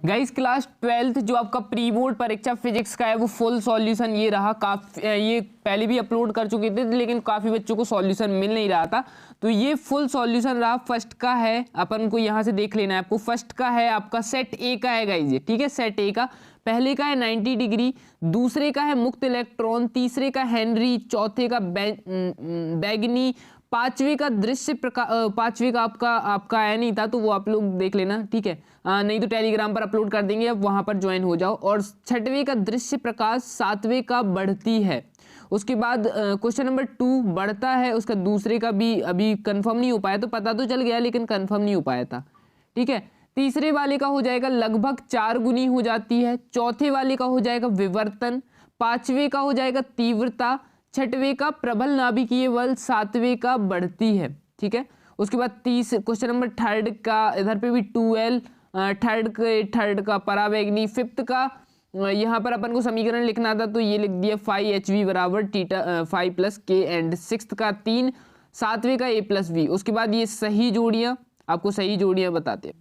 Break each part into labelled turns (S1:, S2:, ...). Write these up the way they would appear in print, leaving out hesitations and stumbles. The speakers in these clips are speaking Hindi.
S1: गाइस क्लास 12th जो आपका प्री बोर्ड परीक्षा फिजिक्स का है वो फुल सॉल्यूशन ये रहा। ये पहले भी अपलोड कर चुके थे लेकिन काफ़ी बच्चों को सॉल्यूशन मिल नहीं रहा था, तो ये फुल सॉल्यूशन रहा। फर्स्ट का है, अपन को यहाँ से देख लेना है आपको। फर्स्ट का है आपका सेट ए का है गाइस ये, ठीक है। सेट ए का पहले का है 90 डिग्री, दूसरे का है मुक्त इलेक्ट्रॉन, तीसरे का हेनरी, चौथे का बैगनी, पांचवे का दृश्य प्रकाश, पांचवे का आपका आया नहीं था तो वो आप लोग देख लेना, ठीक है। नहीं तो टेलीग्राम पर अपलोड कर देंगे, अब वहां पर ज्वाइन हो जाओ। और छठवें का दृश्य प्रकाश, सातवें का बढ़ती है। उसके बाद क्वेश्चन नंबर 2 बढ़ता है, उसका दूसरे का भी अभी कंफर्म नहीं हो पाया, तो पता तो चल गया लेकिन कंफर्म नहीं हो पाया था, ठीक है। तीसरे वाले का हो जाएगा लगभग 4 गुनी हो जाती है, चौथे वाले का हो जाएगा विवर्तन, पांचवे का हो जाएगा तीव्रता, छठवें का प्रबल नाभिकीय बल, सातवें का बढ़ती है, ठीक है। उसके बाद क्वेश्चन नंबर 3 का इधर पे भी 12, थर्ड का परावैगनी, फिफ्थ का यहाँ पर अपन को समीकरण लिखना था तो ये लिख दिया 5hv बराबर थीटा 5 + k, एंड सिक्स्थ का 3, सातवें का a + v। उसके बाद ये सही जोड़ियाँ, आपको सही जोड़ियाँ बताते हैं।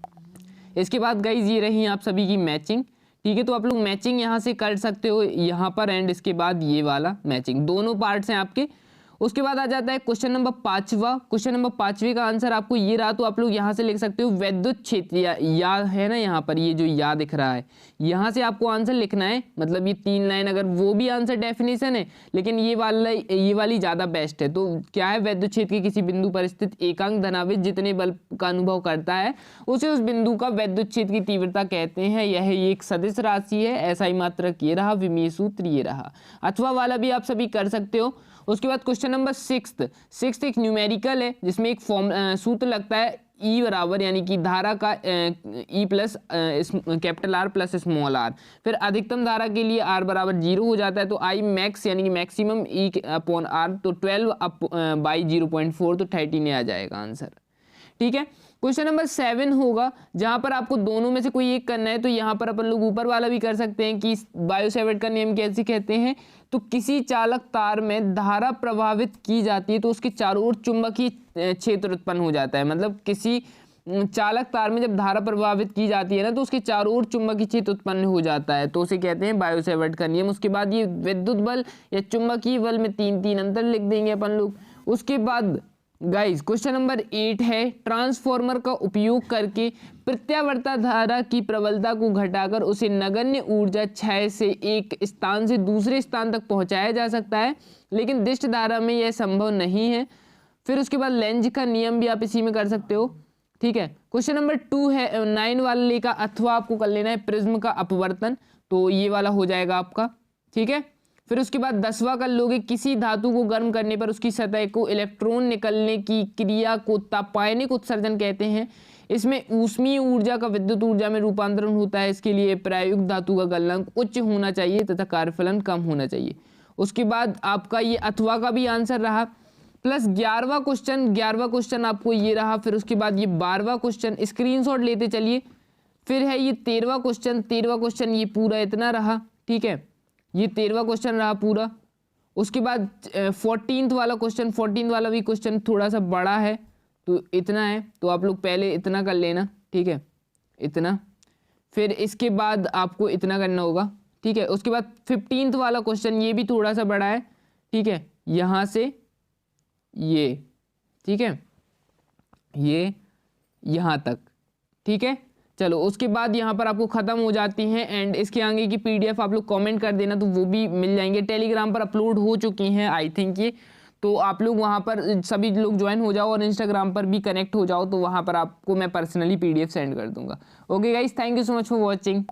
S1: इसके बाद गाइज ये रही आप सभी की मैचिंग, ठीक है। तो आप लोग मैचिंग यहाँ से कर सकते हो यहाँ पर, एंड इसके बाद ये वाला मैचिंग, दोनों पार्ट्स हैं आपके। उसके बाद आ जाता है क्वेश्चन नंबर 5वां। क्वेश्चन नंबर 5वें का आंसर आपको ये रहा, तो आप लोग यहाँ से लिख सकते हो वैद्युत क्षेत्र या है ना, यहाँ पर ये जो या दिख रहा है, यहाँ से आपको आंसर लिखना है। मतलब ये 3 लाइन, अगर वो भी आंसर डेफिनेशन है लेकिन ये वाली ज़्यादा बेस्ट है। तो क्या है, वैद्युत क्षेत्र के किसी बिंदु पर स्थित एकांक धनावेश जितने बल का अनुभव करता है उसे उस बिंदु का वैद्युत क्षेत्र की तीव्रता कहते हैं। यह एक सदिश राशि है। ऐसा ही मात्रक ये रहा, विमीय सूत्र ये रहा। अथवा वाला भी आप सभी कर सकते हो। उसके बाद क्वेश्चन नंबर 6 एक न्यूमेरिकल है जिसमें एक सूत्र लगता है E बराबर, यानी कि धारा का E plus capital R plus small r। फिर अधिकतम धारा के लिए R बराबर 0 हो जाता है, तो I मैक्स यानी कि मैक्सिमम E/R, तो 12/0.4, तो 13 आ जाएगा आंसर, ठीक है। क्वेश्चन नंबर 7 होगा जहां पर आपको दोनों में से कोई एक करना है, तो यहाँ पर अपन लोग ऊपर वाला भी कर सकते हैं कि बायो-सैवर्ट का नियम कैसे कहते हैं। तो किसी चालक तार में धारा प्रभावित की जाती है तो उसके चारों ओर चुंबकीय क्षेत्र उत्पन्न हो जाता है। मतलब किसी चालक तार में जब धारा प्रभावित की जाती है ना तो उसके चारों ओर चुंबकीय क्षेत्र उत्पन्न हो जाता है, तो उसे कहते हैं बायो-सैवर्ट का नियम। उसके बाद ये विद्युत बल या चुंबकीय बल में 3 अंतर लिख देंगे अपन लोग। उसके बाद गाइस क्वेश्चन नंबर 8 है, ट्रांसफॉर्मर का उपयोग करके प्रत्यावर्ती धारा की प्रबलता को घटाकर उसे नगण्य ऊर्जा क्षय से एक स्थान से दूसरे स्थान तक पहुंचाया जा सकता है, लेकिन दिष्ट धारा में यह संभव नहीं है। फिर उसके बाद लेंज का नियम भी आप इसी में कर सकते हो, ठीक है। क्वेश्चन नंबर 2 है 9 वाले का, अथवा आपको कर लेना है प्रिज्म का अपवर्तन, तो ये वाला हो जाएगा आपका, ठीक है। फिर उसके बाद 10वां कर लोगे, किसी धातु को गर्म करने पर उसकी सतह को इलेक्ट्रॉन निकलने की क्रिया को तापायनिक उत्सर्जन कहते हैं। इसमें ऊष्मीय ऊर्जा का विद्युत ऊर्जा में रूपांतरण होता है। इसके लिए प्रायुक्त धातु का गलनांक उच्च होना चाहिए तथा कार्यफलन कम होना चाहिए। उसके बाद आपका ये अथवा का भी आंसर रहा, प्लस 11वां क्वेश्चन आपको ये रहा। फिर उसके बाद ये 12वां क्वेश्चन, स्क्रीनशॉट लेते चलिए। फिर है ये 13वां क्वेश्चन, ये पूरा इतना रहा, ठीक है। ये 13वां क्वेश्चन रहा पूरा। उसके बाद 14th वाला भी क्वेश्चन थोड़ा सा बड़ा है, तो इतना है, तो आप लोग पहले इतना कर लेना, ठीक है, इतना। फिर इसके बाद आपको इतना करना होगा, ठीक है। उसके बाद 15th वाला क्वेश्चन, ये भी थोड़ा सा बड़ा है, ठीक है, यहाँ से ये, ठीक है, ये यहाँ तक, ठीक है। चलो उसके बाद यहाँ पर आपको ख़त्म हो जाती हैं, एंड इसके आगे की PDF आप लोग कमेंट कर देना तो वो भी मिल जाएंगे। टेलीग्राम पर अपलोड हो चुकी हैं आई थिंक ये, तो आप लोग वहाँ पर सभी लोग ज्वाइन हो जाओ और इंस्टाग्राम पर भी कनेक्ट हो जाओ, तो वहाँ पर आपको मैं पर्सनली PDF सेंड कर दूंगा। Okay guys, thank you so much for watching.